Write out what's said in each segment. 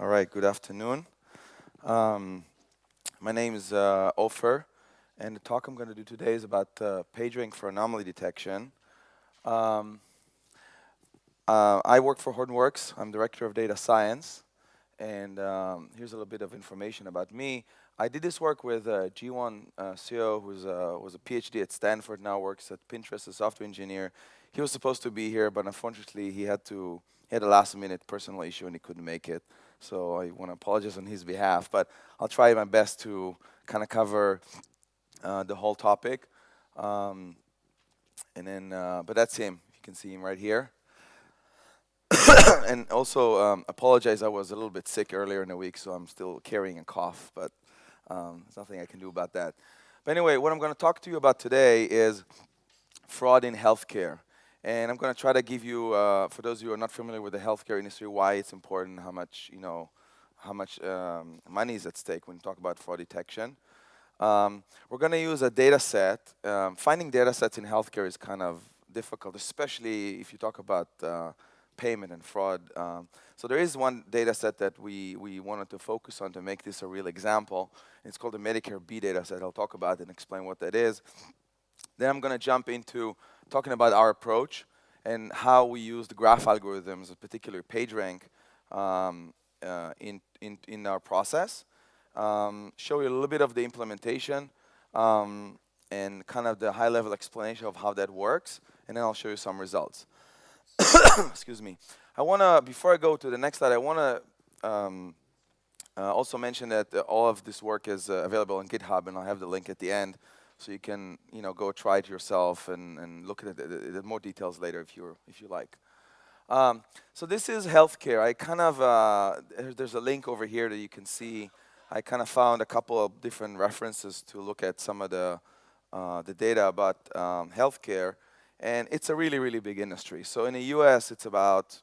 All right, good afternoon. Um, my name is Ofer, and the talk I'm going to do today is about Pagerank for anomaly detection. Um, I work for Hortonworks. I'm director of data science, and here's a little bit of information about me. I did this work with G1 CEO, who was a PhD at Stanford, now works at Pinterest as a software engineer. He was supposed to be here, but unfortunately he had a last minute personal issue and he couldn't make it. So I want to apologize on his behalf, but I'll try my best to kind of cover the whole topic. Um, but that's him. You can see him right here. And also apologize, I was a little bit sick earlier in the week, so I'm still carrying a cough, but there's nothing I can do about that. But anyway, what I'm going to talk to you about today is fraud in healthcare. And I'm going to try to give you, for those of you who are not familiar with the healthcare industry, why it's important, how much money is at stake when you talk about fraud detection. We're going to use a data set. Finding data sets in healthcare is kind of difficult, especially if you talk about payment and fraud. So there is one data set that we wanted to focus on to make this a real example. It's called the Medicare B data set. I'll talk about it and explain what that is. Then I'm going to jump into talking about our approach and how we use the graph algorithms, particularly PageRank, in our process. Show you a little bit of the implementation and kind of the high-level explanation of how that works, and then I'll show you some results. Excuse me. Before I go to the next slide, I want to also mention that all of this work is available on GitHub, and I'll have the link at the end, so you can go try it yourself and look at it in more details later if you like. So this is healthcare. I kind of there's a link over here that you can see. I kind of found a couple of different references to look at some of the data about healthcare, and it's a really, really big industry. So in the U.S., it's about,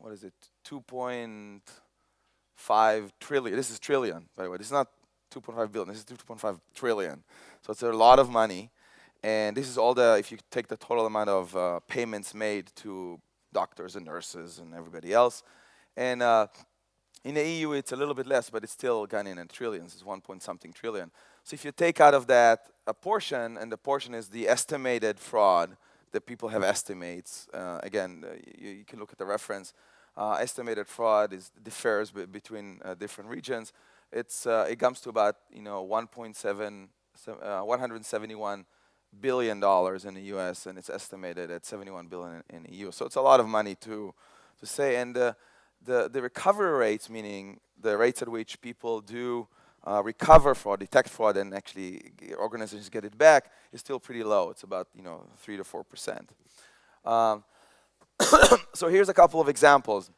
what is it, 2.5 trillion. This is trillion, by the way. This is not 2.5 billion. This is 2.5 trillion. So it's a lot of money, and this is all if you take the total amount of payments made to doctors and nurses and everybody else. And in the EU, it's a little bit less, but it's still gone in trillions. It's 1 point something trillion. So if you take out of that a portion, and the portion is the estimated fraud that people have estimates. Again, you can look at the reference. Estimated fraud differs between different regions. It comes to about 171 billion dollars in the U.S. and it's estimated at 71 billion in the EU. So it's a lot of money to say. And the recovery rates, meaning the rates at which people do recover fraud, detect fraud, and actually organizations get it back, is still pretty low. It's about 3 to 4%. So here's a couple of examples.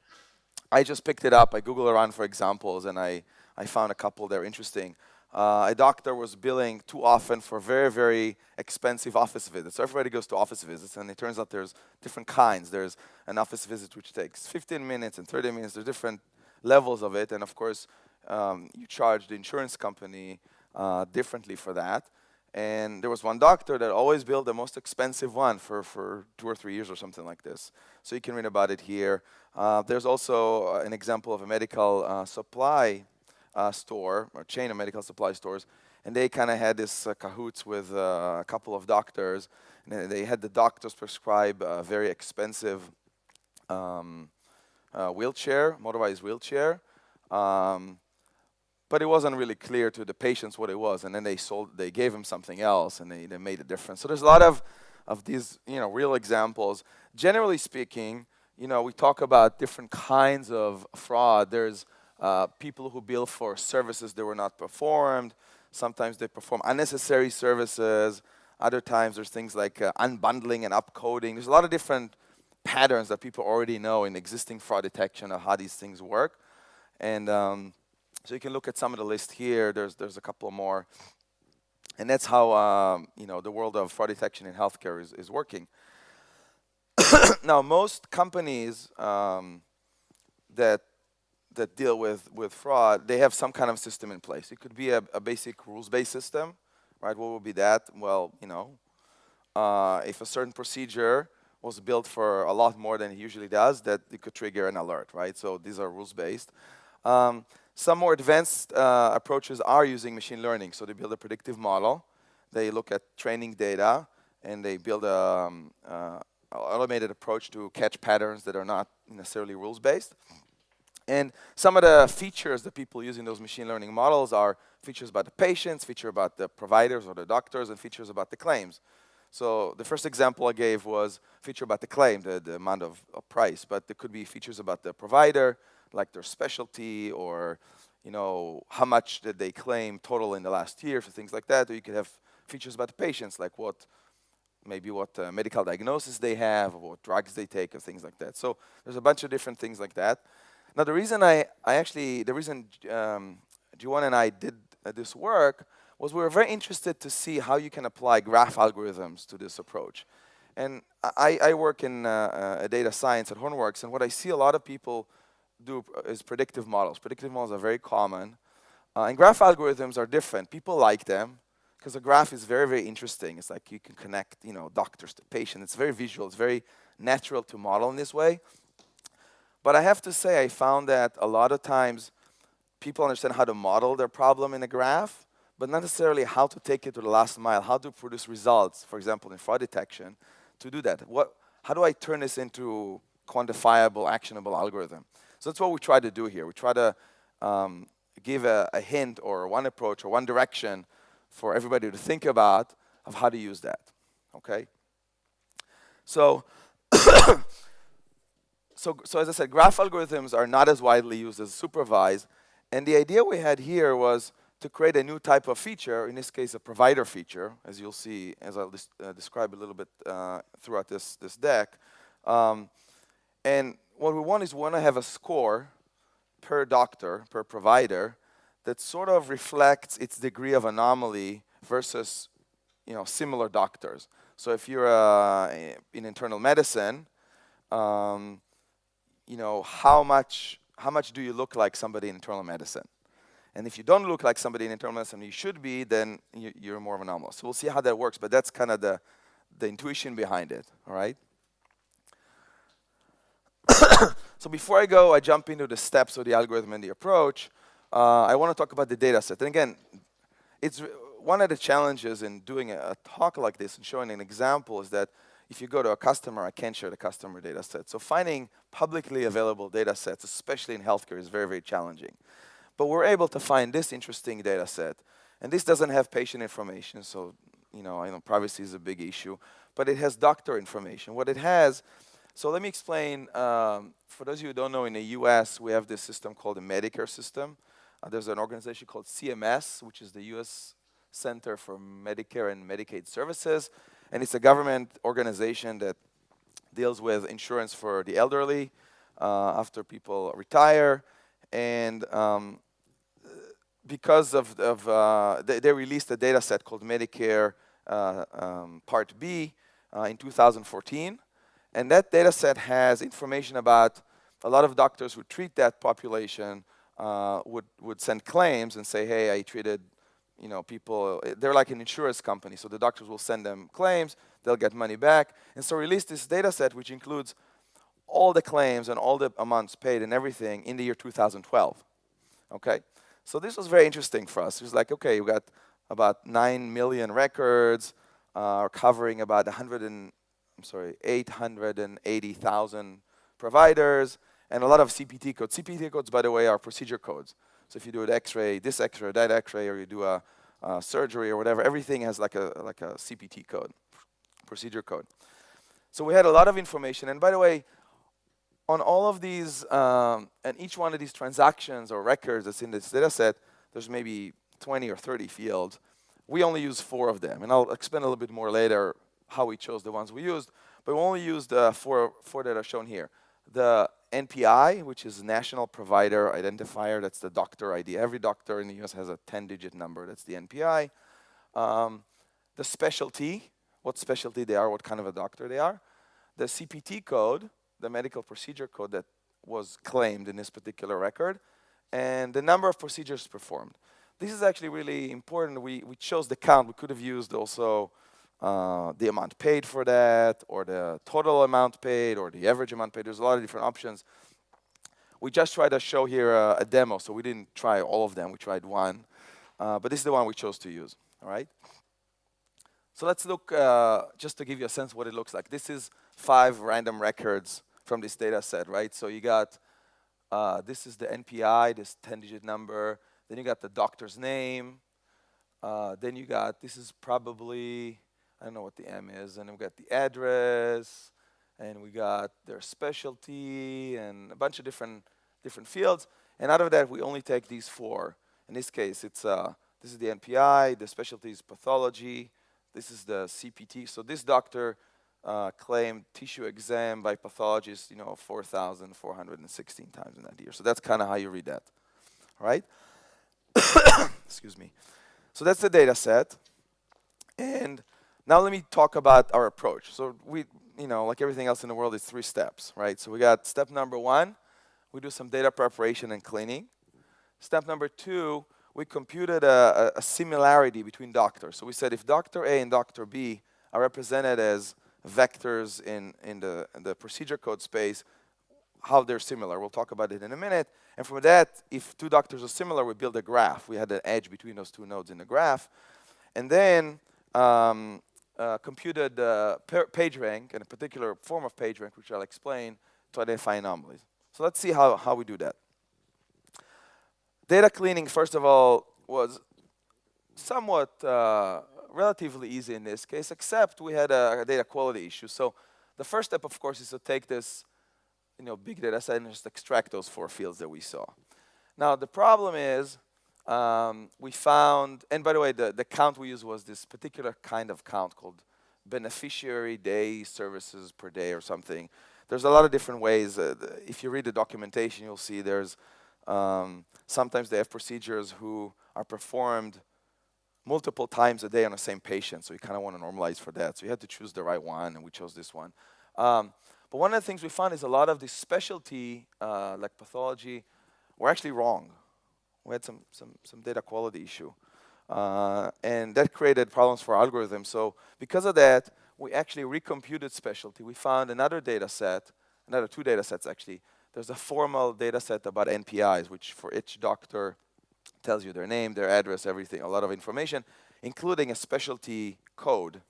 I just picked it up. I Googled around for examples, and I found a couple that are interesting. A doctor was billing too often for very, very expensive office visits. So everybody goes to office visits, and it turns out there's different kinds. There's an office visit which takes 15 minutes and 30 minutes. There's different levels of it, and of course, you charge the insurance company differently for that. And there was one doctor that always billed the most expensive one for 2 or 3 years or something like this. So you can read about it here. There's also an example of a medical supply store, or chain of medical supply stores, and they kind of had this cahoots with a couple of doctors, and they had the doctors prescribe a very expensive wheelchair, motorized wheelchair, but it wasn't really clear to the patients what it was, and then they gave him something else, and they made a difference. So there's a lot of these real examples. Generally speaking, we talk about different kinds of fraud. There's people who bill for services that were not performed. Sometimes they perform unnecessary services. Other times there's things like unbundling and upcoding. There's a lot of different patterns that people already know in existing fraud detection of how these things work. And so you can look at some of the list here. There's a couple more. And that's how the world of fraud detection in healthcare is working. Now, most companies that deal with fraud, they have some kind of system in place. It could be a basic rules-based system, right? What would be that? Well, if a certain procedure was built for a lot more than it usually does, that it could trigger an alert, right? So these are rules-based. Some more advanced approaches are using machine learning. So they build a predictive model. They look at training data, and they build a automated approach to catch patterns that are not necessarily rules-based. And some of the features that people use in those machine learning models are features about the patients, features about the providers or the doctors, and features about the claims. So the first example I gave was feature about the claim, the amount of price, but there could be features about the provider, like their specialty, or how much did they claim total in the last year, so things like that. Or you could have features about the patients, like maybe what medical diagnosis they have, or what drugs they take, or things like that. So there's a bunch of different things like that. Now, the reason Juwan and I did this work was we were very interested to see how you can apply graph algorithms to this approach. And I work in data science at Hornworks, and what I see a lot of people do is predictive models. Predictive models are very common, and graph algorithms are different. People like them because a graph is very, very interesting. It's like you can connect, doctors to patients. It's very visual. It's very natural to model in this way. But I have to say, I found that a lot of times people understand how to model their problem in a graph, but not necessarily how to take it to the last mile, how to produce results, for example, in fraud detection, to do that. How do I turn this into quantifiable, actionable algorithm? So that's what we try to do here. We try to give a hint or one approach or one direction for everybody to think about of how to use that, okay? So So as I said, graph algorithms are not as widely used as supervised. And the idea we had here was to create a new type of feature, in this case, a provider feature, as you'll see, as I'll describe a little bit throughout this deck. And what we want is we want to have a score per doctor, per provider, that sort of reflects its degree of anomaly versus similar doctors. So if you're in internal medicine, how much do you look like somebody in internal medicine? And if you don't look like somebody in internal medicine you should be, then you're more of an anomaly. So we'll see how that works, but that's kind of the intuition behind it, all right? So before I jump into the steps of the algorithm and the approach, I want to talk about the data set. And again, it's one of the challenges in doing a talk like this and showing an example is that if you go to a customer, I can't share the customer data set. So finding publicly available data sets, especially in healthcare, is very, very challenging. But we're able to find this interesting data set. And this doesn't have patient information, so I know privacy is a big issue. But it has doctor information. What it has, so let me explain. For those of you who don't know, in the US, we have this system called the Medicare system. There's an organization called CMS, which is the US Center for Medicare and Medicaid Services. And it's a government organization that deals with insurance for the elderly after people retire. And because of they released a data set called Medicare Part B in 2014. And that data set has information about a lot of doctors who treat that population would send claims and say, hey, I treated people, they're like an insurance company, so the doctors will send them claims, they'll get money back. And so released this data set, which includes all the claims and all the amounts paid and everything in the year 2012, okay? So this was very interesting for us. It was like, okay, we got about 9 million records, covering about 880,000 providers, and a lot of CPT codes. CPT codes, by the way, are procedure codes. So if you do an X-ray, this X-ray, that X-ray, or you do a surgery or whatever, everything has like a CPT code, procedure code. So we had a lot of information. And by the way, on all of these, and each one of these transactions or records that's in this data set, there's maybe 20 or 30 fields. We only use 4 of them. And I'll explain a little bit more later how we chose the ones we used. But we only used 4 that are shown here. The NPI, which is National Provider Identifier, that's the doctor ID. Every doctor in the US has a 10-digit number, that's the NPI. The specialty, what specialty they are, what kind of a doctor they are. The CPT code, the medical procedure code that was claimed in this particular record, and the number of procedures performed. This is actually really important. We chose the count. We could have used also the amount paid for that, or the total amount paid, or the average amount paid. There's a lot of different options. We just tried to show here a demo, so we didn't try all of them. We tried one. But this is the one we chose to use, all right? So let's look, just to give you a sense of what it looks like. This is 5 random records from this data set, right? So you got, this is the NPI, this 10-digit number. Then you got the doctor's name. Then you got, this is probably, I don't know what the M is. And we got the address. And we got their specialty and a bunch of different fields. And out of that, we only take these 4. In this case, it's this is the NPI. The specialty is pathology. This is the CPT. So this doctor claimed tissue exam by pathologist, 4,416 times in that year. So that's kind of how you read that, all right? Excuse me. So that's the data set. And now let me talk about our approach. So we, like everything else in the world, it's 3 steps, right? So we got step number 1, we do some data preparation and cleaning. Step number 2, we computed a similarity between doctors. So we said if Dr. A and Dr. B are represented as vectors in the procedure code space, how they're similar. We'll talk about it in a minute. And from that, if 2 doctors are similar, we build a graph. We had an edge between those 2 nodes in the graph. And then computed Pagerank, and a particular form of Pagerank, which I'll explain, to identify anomalies. So let's see how we do that. Data cleaning, first of all, was somewhat relatively easy in this case, except we had a data quality issue. So the first step, of course, is to take this big data set and just extract those 4 fields that we saw. Now, the problem is we found, and by the way, the count we used was this particular kind of count called beneficiary day services per day or something. There's a lot of different ways. If you read the documentation, you'll see there's sometimes they have procedures who are performed multiple times a day on the same patient, so you kind of want to normalize for that. So you had to choose the right one, and we chose this one. But one of the things we found is a lot of these specialty, like pathology, were actually wrong. We had some data quality issue. And that created problems for algorithms. So because of that, we actually recomputed specialty. We found another 2 data sets actually. There's a formal data set about NPIs, which for each doctor tells you their name, their address, everything, a lot of information, including a specialty code.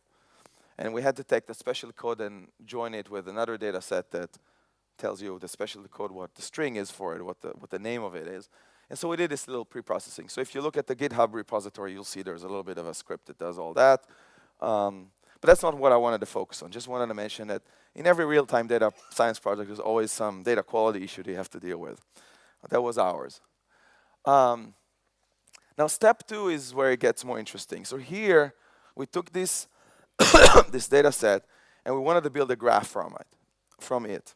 And we had to take the specialty code and join it with another data set that tells you the specialty code, what the string is for it, what the name of it is. And so we did this little pre-processing. So if you look at the GitHub repository, you'll see there's a little bit of a script that does all that. But that's not what I wanted to focus on. Just wanted to mention that in every real-time data science project, there's always some data quality issue that you have to deal with. That was ours. Now, step 2 is where it gets more interesting. So here, we took this, this data set, and we wanted to build a graph from it.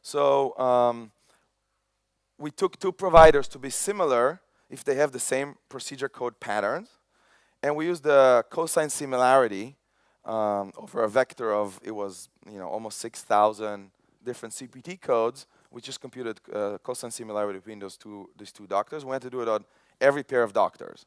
So we took 2 providers to be similar if they have the same procedure code patterns. And we used the cosine similarity over a vector of, it was almost 6,000 different CPT codes. We just computed cosine similarity between these two doctors. We had to do it on every pair of doctors.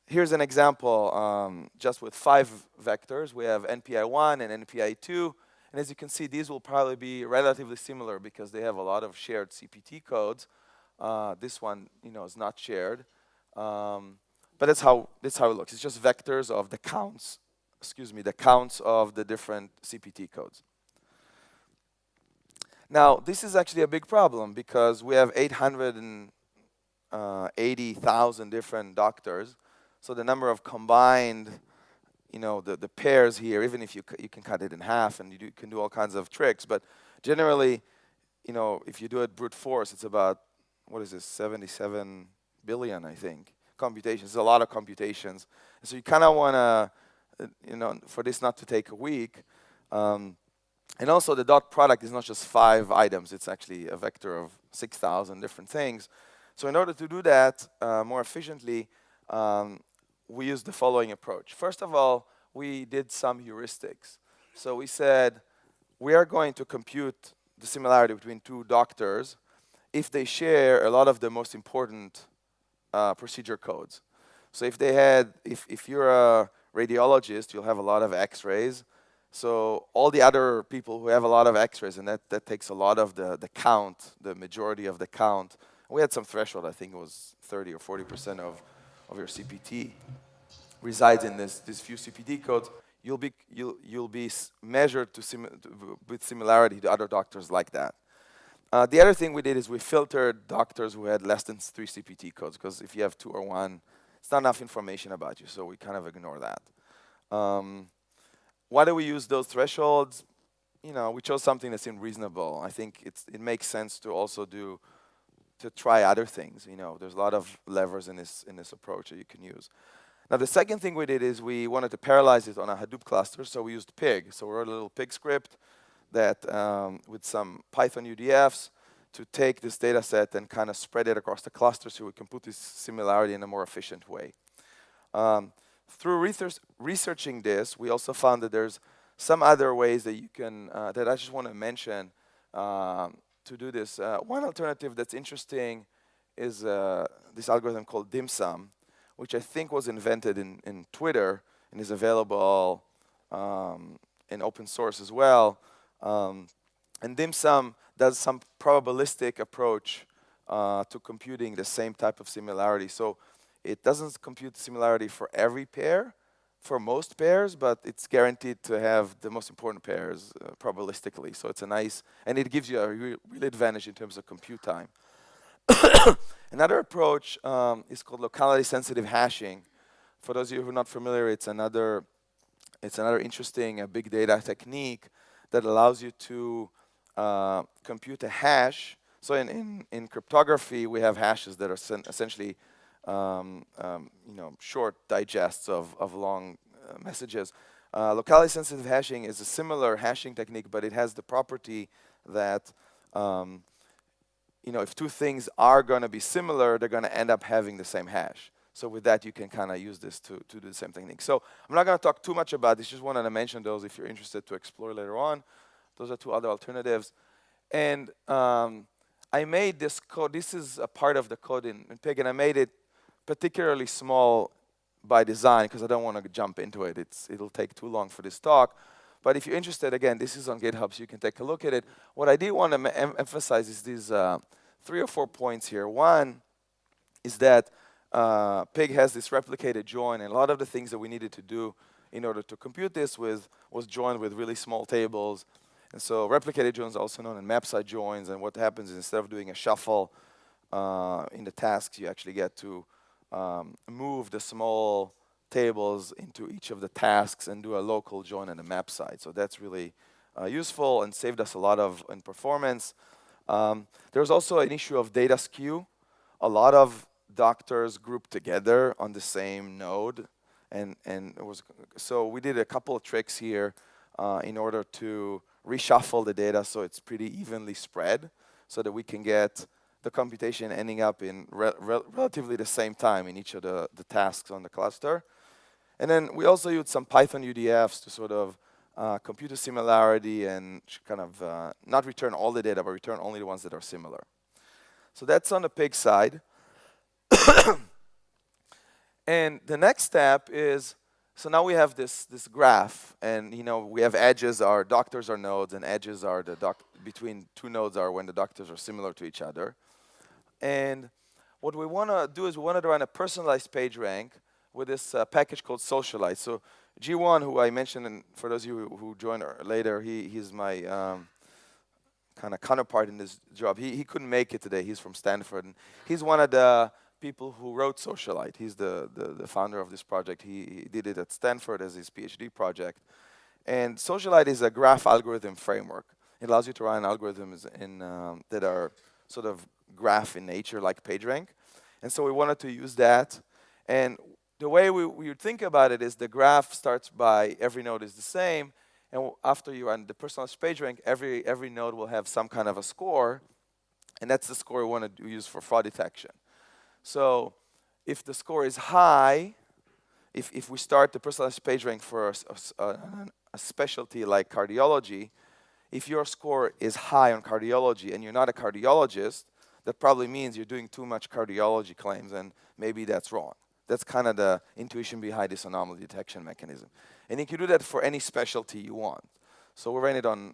Here's an example just with 5 vectors. We have NPI1 and NPI2. And as you can see, these will probably be relatively similar because they have a lot of shared CPT codes. This one, is not shared. But that's how it looks. It's just vectors of the counts, the counts of the different CPT codes. Now, this is actually a big problem because we have 880,000 different doctors. So the number of combined, the pairs here, even if you can cut it in half and you can do all kinds of tricks, but generally, if you do it brute force, it's about, 77 billion, I think, computations. It's a lot of computations. And so you kind of want to, for this not to take a week. And also the dot product is not just 5 items. It's actually a vector of 6,000 different things. So in order to do that more efficiently, we used the following approach. First of all, we did some heuristics. So we said, we are going to compute the similarity between 2 doctors if they share a lot of the most important procedure codes. So if you're a radiologist, you'll have a lot of X-rays. So all the other people who have a lot of X-rays, and that takes a lot of the count, the majority of the count. We had some threshold, I think it was 30 or 40% of your CPT resides in these few CPT codes. You'll be measured with similarity to other doctors like that. The other thing we did is we filtered doctors who had less than 3 CPT codes, because if you have 2 or 1, it's not enough information about you, so we kind of ignore that. Why do we use those thresholds? We chose something that seemed reasonable. I think it makes sense to also try other things. There's a lot of levers in this approach that you can use. Now, the second thing we did is we wanted to parallelize it on a Hadoop cluster, so we used Pig. So we wrote a little Pig script that with some Python UDFs to take this data set and kind of spread it across the cluster so we can put this similarity in a more efficient way. Through researching this, we also found that there's some other ways that you can, that I just want to mention to do this. One alternative that's interesting is this algorithm called dim sum, which I think was invented in Twitter and is available in open source as well. And dim sum does some probabilistic approach to computing the same type of similarity. So it doesn't compute similarity for every pair, for most pairs, but it's guaranteed to have the most important pairs probabilistically. So it's a nice, and it gives you a real advantage in terms of compute time. Another approach is called locality-sensitive hashing. For those of you who are not familiar, it's another interesting big data technique that allows you to compute a hash. So in cryptography, we have hashes that are essentially short digests of long messages. Locality-sensitive hashing is a similar hashing technique, but it has the property that if 2 things are going to be similar, they're going to end up having the same hash. So with that, you can kind of use this to do the same technique. So I'm not going to talk too much about this. Just wanted to mention those if you're interested to explore later on. Those are 2 other alternatives. And I made this code. This is a part of the code in Pig, and I made it particularly small by design because I don't want to jump into it. It'll take too long for this talk. But if you're interested, again, this is on GitHub, so you can take a look at it. What I did want to emphasize is these 3 or 4 points here. One is that Pig has this replicated join, and a lot of the things that we needed to do in order to compute this was joined with really small tables. And so replicated joins are also known as map-side joins, and what happens is instead of doing a shuffle in the tasks, you actually get to move the small tables into each of the tasks and do a local join on the map side. So that's really useful and saved us a lot in performance. There's also an issue of data skew. A lot of doctors grouped together on the same node, so we did a couple of tricks here in order to reshuffle the data so it's pretty evenly spread, so that we can get the computation ending up in relatively the same time in each of the tasks on the cluster. And then we also used some Python UDFs to sort of compute the similarity and kind of not return all the data, but return only the ones that are similar. So that's on the Pig side. And the next step is, so now we have this graph, and we have edges, our doctors are nodes, and edges are between 2 nodes are when the doctors are similar to each other. And what we want to do is we want to run a personalized PageRank with this package called Socialite. So G1, who I mentioned, and for those of you who join later, he's my kind of counterpart in this job. He couldn't make it today. He's from Stanford, and he's one of the people who wrote Socialite. He's the founder of this project. He did it at Stanford as his PhD project. And Socialite is a graph algorithm framework. It allows you to run algorithms that are sort of graph in nature, like PageRank. And so we wanted to use that. And the way we would think about it is the graph starts by every node is the same. And after you run the personalized PageRank, every node will have some kind of a score. And that's the score we want to use for fraud detection. So if the score is high, if we start the personalized PageRank for a specialty like cardiology, if your score is high on cardiology and you're not a cardiologist, that probably means you're doing too much cardiology claims, and maybe that's wrong. That's kind of the intuition behind this anomaly detection mechanism. And you can do that for any specialty you want. So we ran it on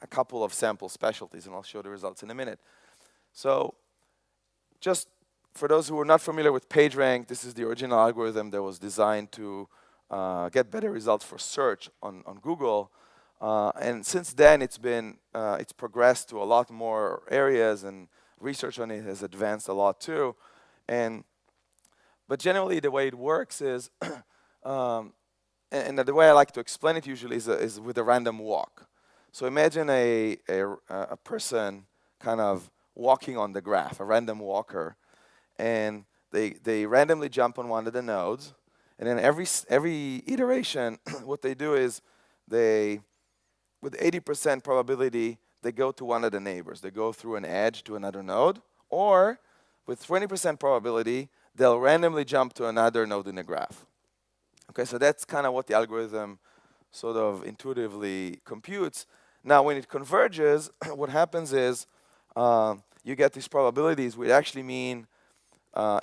a couple of sample specialties, and I'll show the results in a minute. So just for those who are not familiar with PageRank, this is the original algorithm that was designed to get better results for search on Google. And since then, it's progressed to a lot more areas, and research on it has advanced a lot too. But generally, the way it works is, and the way I like to explain it usually is with a random walk. So imagine a person kind of walking on the graph, a random walker, and they randomly jump on one of the nodes, and then every iteration, what they do is with 80% probability, they go to one of the neighbors. They go through an edge to another node, or with 20% probability, they'll randomly jump to another node in the graph. Okay, so that's kind of what the algorithm sort of intuitively computes. Now, when it converges, what happens is you get these probabilities, which actually mean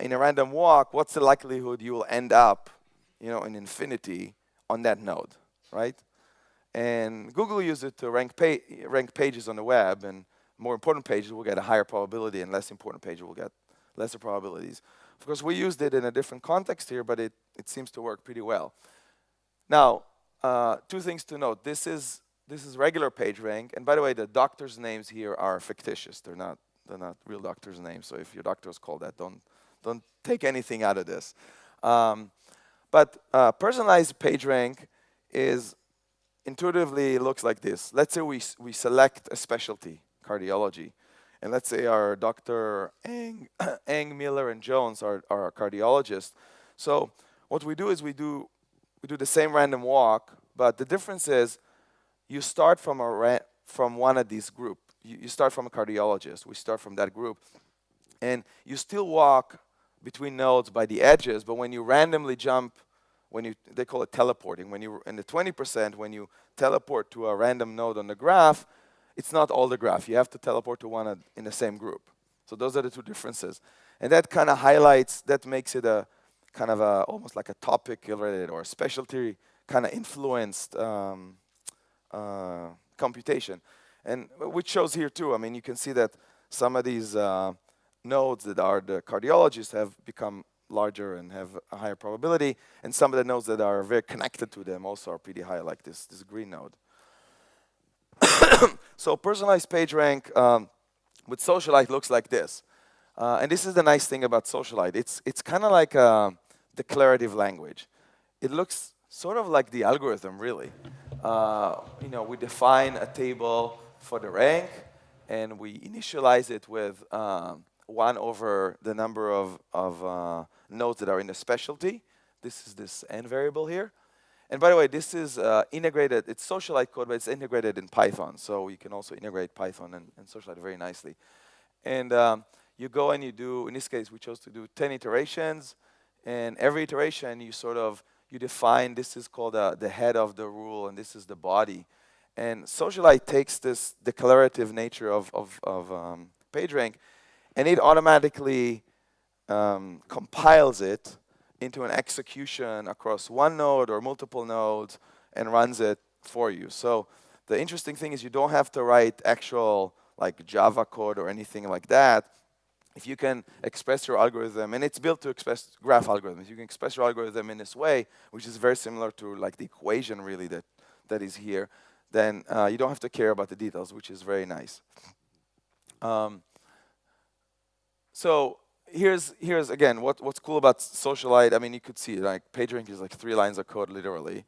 in a random walk, what's the likelihood you will end up, in infinity on that node, right? And Google used it to rank pages on the web, and more important pages will get a higher probability, and less important pages will get lesser probabilities. Of course, we used it in a different context here, but it seems to work pretty well. Now, two things to note. This is regular PageRank, and by the way, the doctors' names here are fictitious. They're not real doctors' names. So if your doctor is called that, don't take anything out of this. But personalized PageRank intuitively looks like this. Let's say we select a specialty, cardiology, and let's say our Dr. Eng, Miller, and Jones are our cardiologists. So what we do is we do the same random walk, but the difference is you start from one of these groups. You start from a cardiologist. We start from that group, and you still walk between nodes by the edges, but when you randomly jump, they call it teleporting. When you in the 20%, when you teleport to a random node on the graph, it's not all the graph. You have to teleport to one in the same group. So those are the two differences, and that kind of makes it a kind of almost like a topic related or a specialty kind of influenced computation, and which shows here too. I mean, you can see that some of these nodes that are the cardiologists have become larger and have a higher probability, and some of the nodes that are very connected to them also are pretty high, like this green node. So personalized PageRank with Socialite looks like this. And this is the nice thing about Socialite. It's kind of like a declarative language. It looks sort of like the algorithm, really. We define a table for the rank, and we initialize it with 1 over the number of nodes that are in the specialty. This is this n variable here. And by the way, this is integrated. It's Socialite code, but it's integrated in Python. So you can also integrate Python and Socialite very nicely. And you go and you do, in this case, we chose to do 10 iterations. And every iteration, you define, this is called the head of the rule, and this is the body. And Socialite takes this declarative nature of PageRank, and it automatically compiles it into an execution across one node or multiple nodes and runs it for you. So the interesting thing is you don't have to write actual like Java code or anything like that. If you can express your algorithm, and it's built to express graph algorithms, you can express your algorithm in this way, which is very similar to like the equation really that is here, then you don't have to care about the details, which is very nice. So here's again what's cool about Socialite. I mean, you could see like PageRank is like 3 lines of code literally.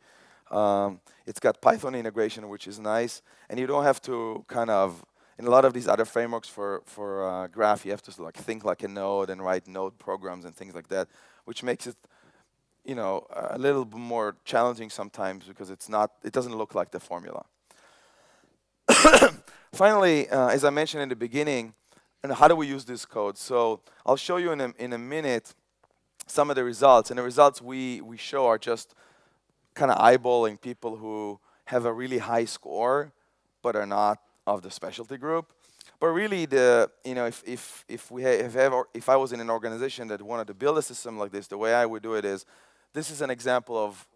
It's got Python integration, which is nice, and you don't have to kind of, in a lot of these other frameworks for graph, you have to like think like a node and write node programs and things like that, which makes it a little bit more challenging sometimes because it doesn't look like the formula. Finally, as I mentioned in the beginning, and how do we use this code? So I'll show you in a minute some of the results, and the results we show are just kind of eyeballing people who have a really high score but are not of the specialty group. But really, if I was in an organization that wanted to build a system like this, the way I would do it is, this is an example of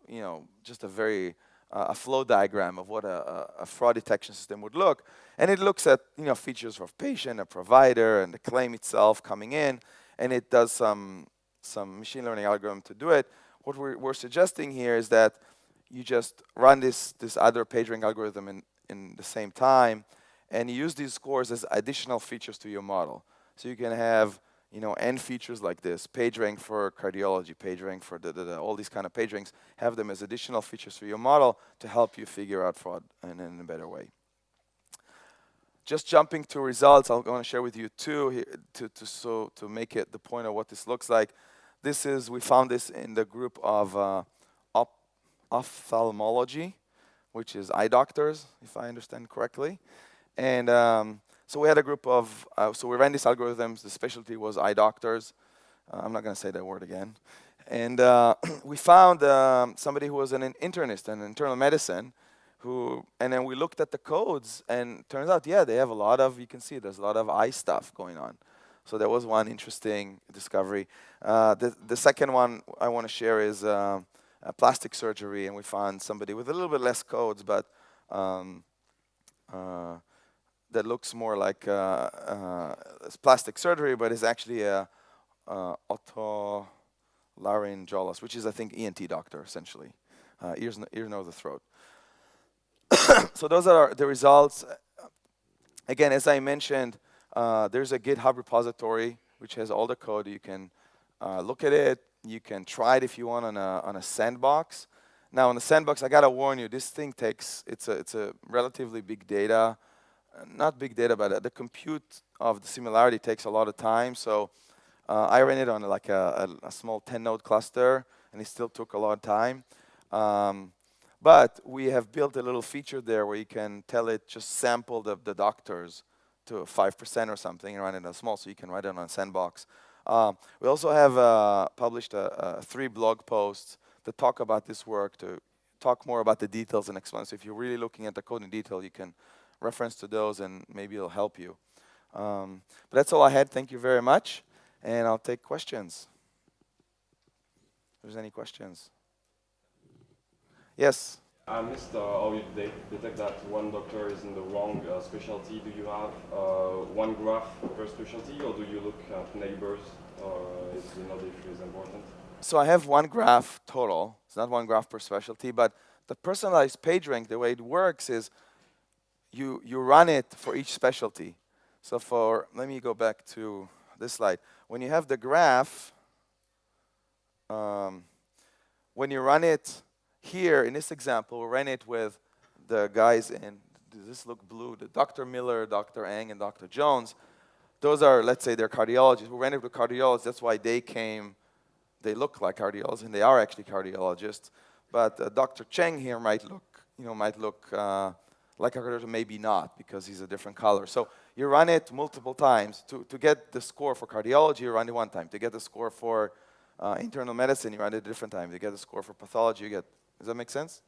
just a flow diagram of what a fraud detection system would look, and it looks at features of patient, a provider, and the claim itself coming in, and it does some machine learning algorithm to do it. What we're suggesting here is that you just run this other PageRank algorithm in the same time, and you use these scores as additional features to your model. So you can have n features like this, PageRank for cardiology, PageRank for all these kind of PageRanks, have them as additional features for your model to help you figure out fraud in a better way. Just jumping to results, I'm going to share with you two here to make it the point of what this looks like. We found this in the group of ophthalmology, which is eye doctors, if I understand correctly. And so we had a group of, so we ran these algorithms. The specialty was eye doctors. I'm not going to say that word again. And we found somebody who was an internist in internal medicine, and then we looked at the codes, and turns out, yeah, they have a lot of, you can see there's a lot of eye stuff going on. So that was one interesting discovery. The second one I want to share is plastic surgery, and we found somebody with a little bit less codes, but that looks more like plastic surgery, but is actually a otolaryngologist, which is, I think, ENT doctor, essentially. Ear, nose, and throat. So those are the results. Again, as I mentioned, there's a GitHub repository which has all the code. You can look at it. You can try it if you want on a sandbox. Now, on the sandbox, I gotta warn you, this thing it's a relatively big data. Not big data, but the compute of the similarity takes a lot of time. So I ran it on like a small 10-node cluster, and it still took a lot of time. But we have built a little feature there where you can tell it just sample the doctors to 5% or something and run it on small, so you can write it on a sandbox. We also have published 3 blog posts that talk about this work, to talk more about the details and explain. So if you're really looking at the code in detail, you can reference to those, and maybe it'll help you. But that's all I had. Thank you very much, and I'll take questions. If there's any questions. Yes? I missed how you detect that one doctor is in the wrong specialty. Do you have one graph per specialty, or do you look at neighbors? Is another issue is important? So I have one graph total. It's not one graph per specialty, but the personalized PageRank, the way it works is you run it for each specialty. So let me go back to this slide. When you have the graph, when you run it here, in this example, we ran it with the guys in, does this look blue? The Dr. Miller, Dr. Ang, and Dr. Jones. Those are, let's say, they're cardiologists. We ran it with cardiologists. That's why they look like cardiologists, and they are actually cardiologists. But Dr. Cheng here might look like a cardiologist, maybe not, because he's a different color. So you run it multiple times. To get the score for cardiology, you run it one time. To get the score for internal medicine, you run it a different time. To get the score for pathology, you get. Does that make sense?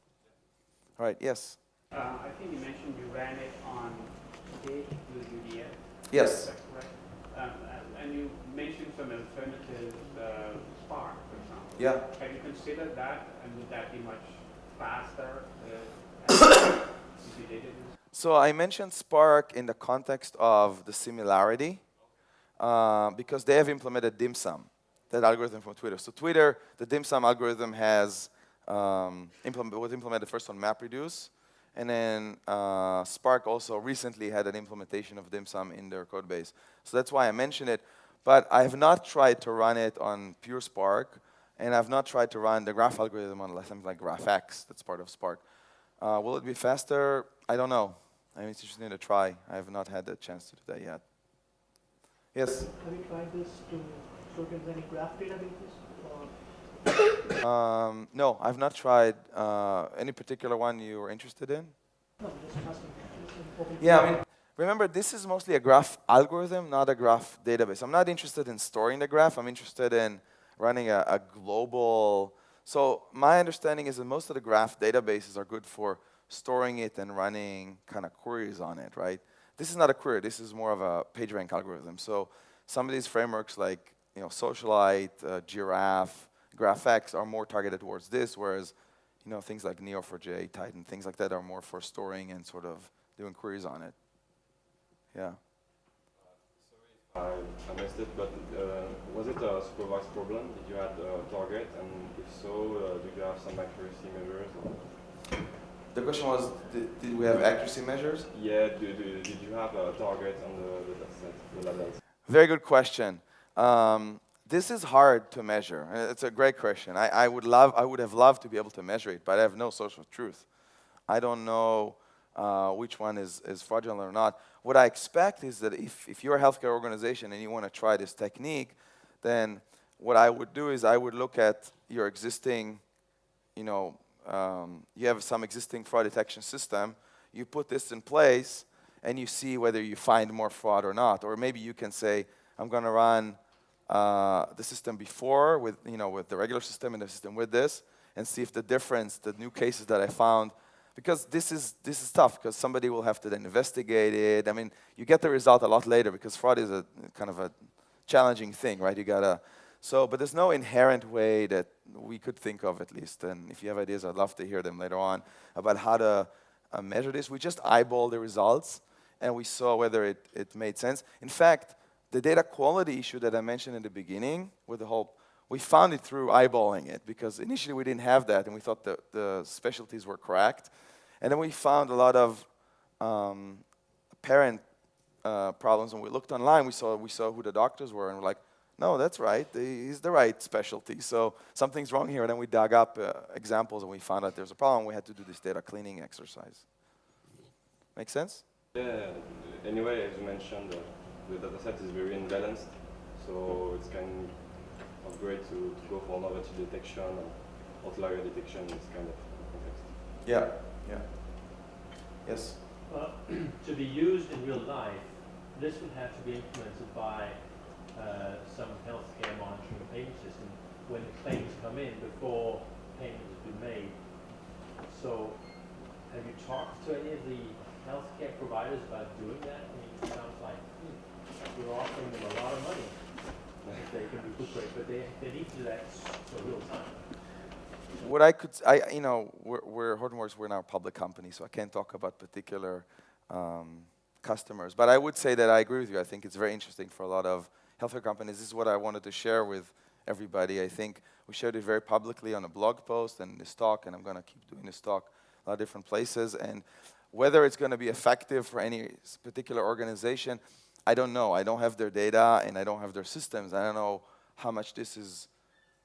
All right, yes? I think you mentioned you ran it on K with UDF. Yes. Is that correct? And you mentioned some alternative Spark, for example. Yeah. Have you considered that, and would that be much faster if you did it? So I mentioned Spark in the context of the similarity, because they have implemented dim sum, that algorithm from Twitter. So Twitter, the dim sum algorithm was implemented first on MapReduce, and then Spark also recently had an implementation of dim sum in their code base. So that's why I mentioned it. But I have not tried to run it on pure Spark, and I've not tried to run the graph algorithm on something like GraphX, that's part of Spark. Will it be faster? I don't know. I'm interested to try. I have not had the chance to do that yet. Yes? Have you tried this to show it in any graph databases? No, I've not tried. Any particular one you were interested in? No, just asking. Yeah, I mean, remember, this is mostly a graph algorithm, not a graph database. I'm not interested in storing the graph. I'm interested in running a global. So my understanding is that most of the graph databases are good for storing it and running kind of queries on it, right? this is not a query. This is more of a PageRank algorithm. So some of these frameworks like Socialite, Giraffe, GraphX are more targeted towards this, whereas things like Neo4j, Titan, things like that are more for storing and sort of doing queries on it. Yeah. I missed it, but was it a supervised problem? Did you have a target, and if so, do you have some accuracy measures? The question was, did we have accuracy measures? Yeah, did you have a target on the dataset, the levels? Very good question. This is hard to measure. It's a great question. I would have loved to be able to measure it, but I have no social truth. I don't know which one is fraudulent or not. What I expect is that if you're a healthcare organization and you want to try this technique, then what I would do is I would look at your existing, you have some existing fraud detection system, you put this in place, and you see whether you find more fraud or not. Or maybe you can say, I'm going to run the system before with the regular system and the system with this, and see if the difference, the new cases that I found, because this is tough, because somebody will have to then investigate it. I mean, you get the result a lot later, because fraud is a kind of a challenging thing, right? You gotta, but there's no inherent way that we could think of, at least. And if you have ideas, I'd love to hear them later on about how to measure this. We just eyeball the results, and we saw whether it made sense. In fact, the data quality issue that I mentioned in the beginning, with the whole, we found it through eyeballing it, because initially we didn't have that, and we thought the specialties were correct. And then we found a lot of apparent problems. When we looked online, we saw who the doctors were, and we're like, no, that's right. He's the right specialty. So something's wrong here. And then we dug up examples, and we found out there's a problem. We had to do this data cleaning exercise. Make sense? Yeah. Anyway, as you mentioned, the dataset is very imbalanced, so it's kind of great to go for novelty detection and outlier detection in this kind of context. Yeah. Yeah. Yes. To be used in real life, this would have to be implemented by some healthcare monitoring and payment system when claims come in before payment has been made. So, have you talked to any of the healthcare providers about doing that? I mean, it sounds like you're offering them a lot of money if they can recuperate, but they need to do that for real time. What we're Hortonworks, we're now a public company, so I can't talk about particular customers. But I would say that I agree with you. I think it's very interesting for a lot of healthcare companies. This is what I wanted to share with everybody. I think we shared it very publicly on a blog post and this talk, and I'm going to keep doing this talk a lot of different places. And whether it's going to be effective for any particular organization, I don't know. I don't have their data, and I don't have their systems. I don't know how much this is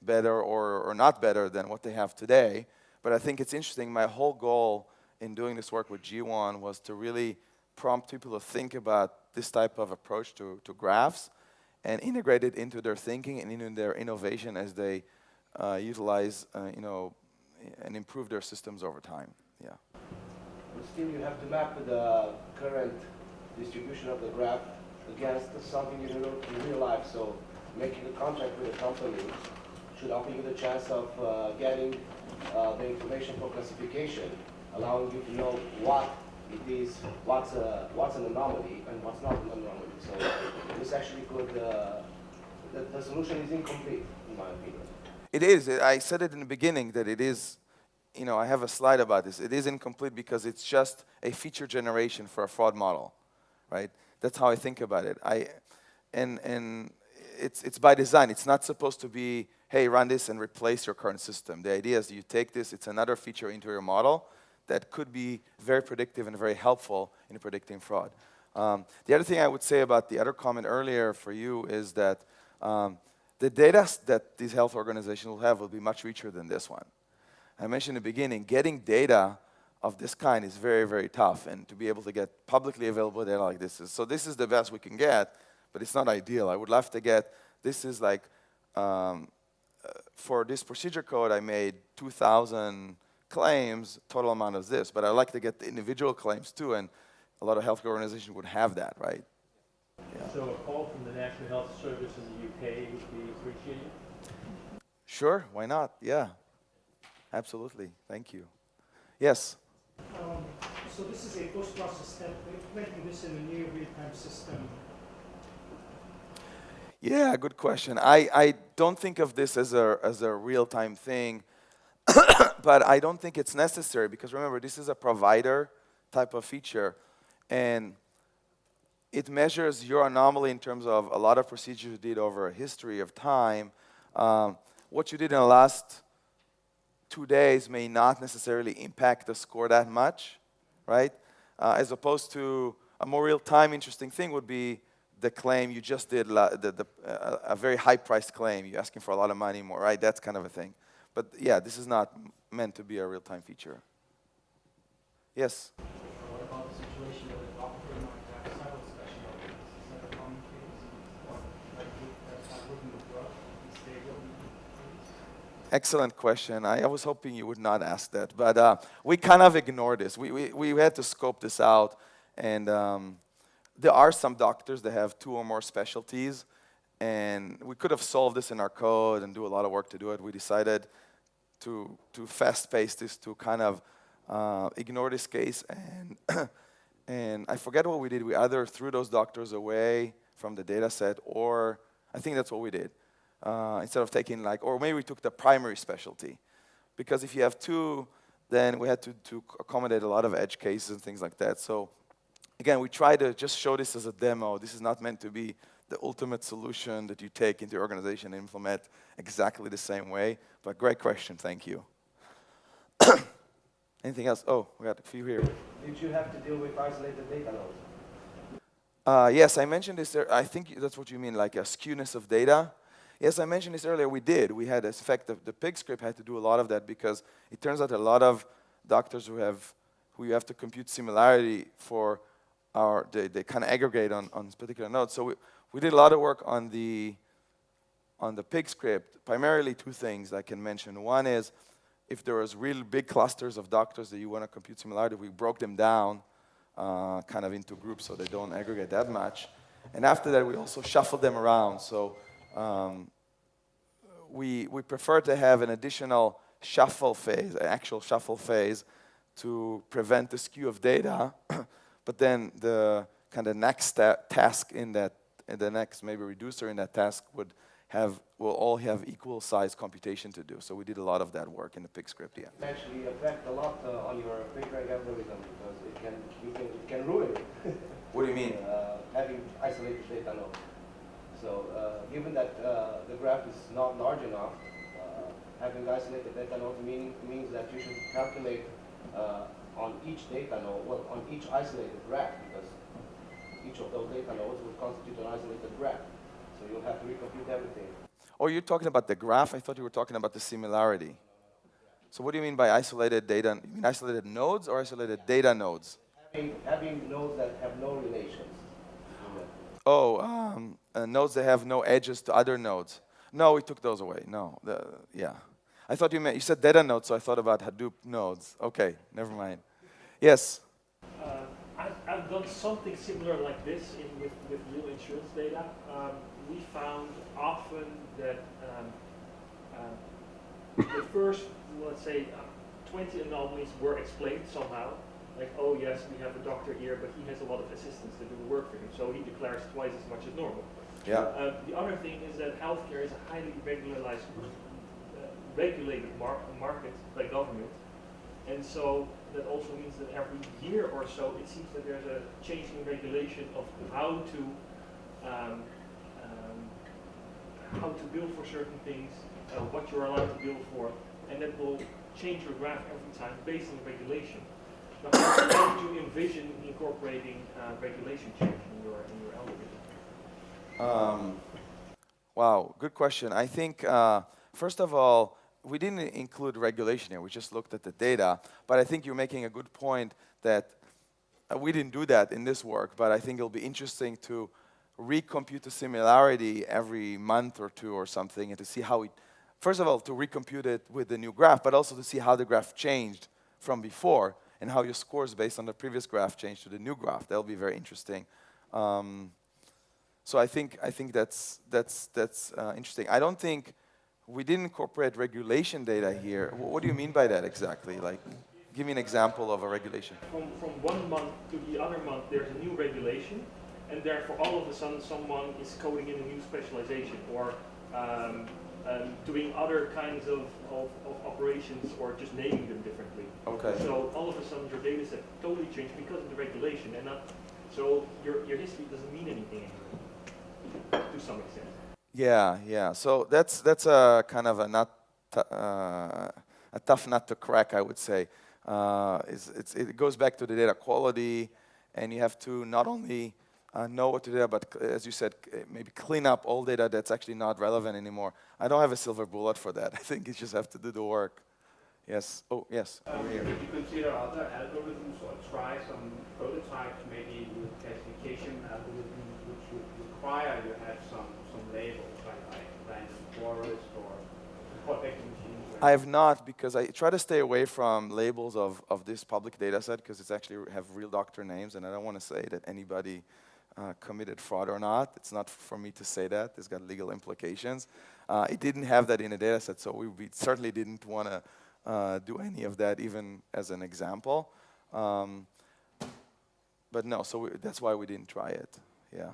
better or not better than what they have today. But I think it's interesting. My whole goal in doing this work with G1 was to really prompt people to think about this type of approach to graphs and integrate it into their thinking and into their innovation as they utilize, and improve their systems over time. Yeah. But still, you have to map the current distribution of the graph against something in real life. So making a contract with a company should offer you the chance of getting the information for classification, allowing you to know what it is, what's an anomaly and what's not an anomaly. So this actually could, the solution is incomplete, in my opinion. It is. I said it in the beginning that it is, I have a slide about this. It is incomplete because it's just a feature generation for a fraud model, right? That's how I think about it. And it's by design. It's not supposed to be, hey, run this and replace your current system. The idea is you take this, it's another feature into your model that could be very predictive and very helpful in predicting fraud. The other thing I would say about the other comment earlier for you is that the data that these health organizations will have will be much richer than this one. I mentioned in the beginning, getting data of this kind is very, very tough, and to be able to get publicly available data like this is, so this is the best we can get, but it's not ideal. I would love to get, this is like, for this procedure code, I made 2,000 claims, total amount of this, but I'd like to get the individual claims too, and a lot of healthcare organizations would have that, right? Yeah. So a call from the National Health Service in the UK would be appreciated? Sure, why not? Yeah, absolutely. Thank you. Yes? So this is a post-process step. Implementing this in a new real-time system. Yeah, good question. I don't think of this as a real-time thing, but I don't think it's necessary because remember, this is a provider type of feature, and it measures your anomaly in terms of a lot of procedures you did over a history of time. What you did in the last 2 days may not necessarily impact the score that much, right? As opposed to a more real-time interesting thing would be the claim you just did, a very high-priced claim. You're asking for a lot of money more, right? That's kind of a thing. But yeah, this is not meant to be a real-time feature. Yes? What about the situation where the doctor might have several specialties? Is that a common case? Or like looking at drug, is stable? Excellent question. I was hoping you would not ask that, but we kind of ignore this. We had to scope this out, and there are some doctors that have 2 or more specialties, and we could have solved this in our code and do a lot of work to do it. We decided to fast-pace this, to kind of ignore this case, and and I forget what we did. We either threw those doctors away from the data set, or I think that's what we did. Instead of taking or maybe we took the primary specialty. Because if you have 2, then we had to accommodate a lot of edge cases and things like that. So again, we try to just show this as a demo. This is not meant to be the ultimate solution that you take into your organization and implement exactly the same way. But great question, thank you. Anything else? Oh, we got a few here. Did you have to deal with isolated data nodes? Yes, I mentioned this. I think that's what you mean, like a skewness of data. Yes, I mentioned this earlier. We did. We had this effect. The pig script had to do a lot of that because it turns out a lot of doctors who you have to compute similarity for they kind of aggregate on particular nodes. So we did a lot of work on the pig script. Primarily 2 things I can mention. One is if there was real big clusters of doctors that you want to compute similarity, we broke them down kind of into groups so they don't aggregate that much. And after that, we also shuffled them around. So we prefer to have an additional shuffle phase, an actual shuffle phase, to prevent the skew of data. But then the kind of next task in that, and the next maybe reducer in that task will all have equal size computation to do. So we did a lot of that work in the pig script, yeah. It actually affect a lot on your Pagerank algorithm because it can ruin it. What do you mean? Having isolated data node. So given that the graph is not large enough, having isolated data node means that you should calculate on each data node, well, on each isolated graph, because each of those data nodes will constitute an isolated graph. So you'll have to recompute everything. Oh, you're talking about the graph? I thought you were talking about the similarity. So what do you mean by isolated data? You mean isolated nodes or isolated data nodes? Having nodes that have no relations. Oh, nodes that have no edges to other nodes. No, we took those away. No, yeah. I thought you said data nodes, so I thought about Hadoop nodes. Okay, never mind. Yes? I've done something similar like this with real insurance data. We found often that the first, let's say, 20 anomalies were explained somehow. Like, oh yes, we have a doctor here, but he has a lot of assistants to do the work for him, so he declares twice as much as normal. Yeah. The other thing is that healthcare is a highly regulated market by government, and so that also means that every year or so it seems that there's a change in regulation of how to bill for certain things, what you're allowed to bill for, and that will change your graph every time based on regulation. Now, how do you envision incorporating regulation change in your algorithm? Wow, good question. I think, first of all, we didn't include regulation here. We just looked at the data. But I think you're making a good point that we didn't do that in this work, but I think it'll be interesting to recompute the similarity every month or 2 or something and to see how it, first of all, to recompute it with the new graph, but also to see how the graph changed from before and how your scores based on the previous graph changed to the new graph. That'll be very interesting. So I think that's interesting. I don't think we didn't incorporate regulation data here. What do you mean by that exactly? Like, Give me an example of a regulation. From 1 month to the other month, there's a new regulation, and therefore all of a sudden someone is coding in a new specialization or doing other kinds of operations or just naming them differently. Okay. So all of a sudden your data set totally changed because of the regulation, and not so your history doesn't mean anything anymore to some extent. Yeah, yeah. So that's a kind of a a tough nut to crack, I would say. It goes back to the data quality, and you have to not only know what to do, but as you said, maybe clean up all data that's actually not relevant anymore. I don't have a silver bullet for that. I think you just have to do the work. Yes. Oh, yes. Over here. Would you consider other algorithms or try some prototypes, maybe with classification algorithms, which would require you have some labels, like random forest or support vector machines? I have not, because I try to stay away from labels of this public data set, because it's actually have real doctor names, and I don't want to say that anybody committed fraud or not. It's not for me to say that. It's got legal implications. It didn't have that in a data set, so we certainly didn't want to do any of that, even as an example. But no, so that's why we didn't try it. Yeah.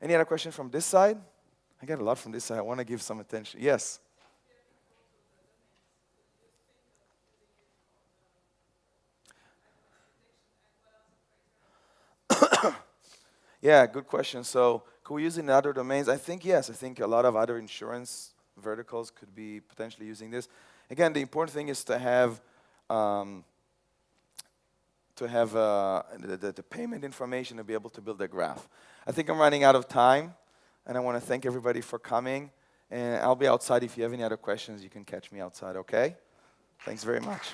Any other question from this side? I got a lot from this side. I want to give some attention. Yes? Yeah, good question. So could we use it in other domains? I think yes. I think a lot of other insurance verticals could be potentially using this. Again, the important thing is to have the payment information to be able to build a graph. I think I'm running out of time, and I want to thank everybody for coming. And I'll be outside. If you have any other questions, you can catch me outside, okay? Thanks very much.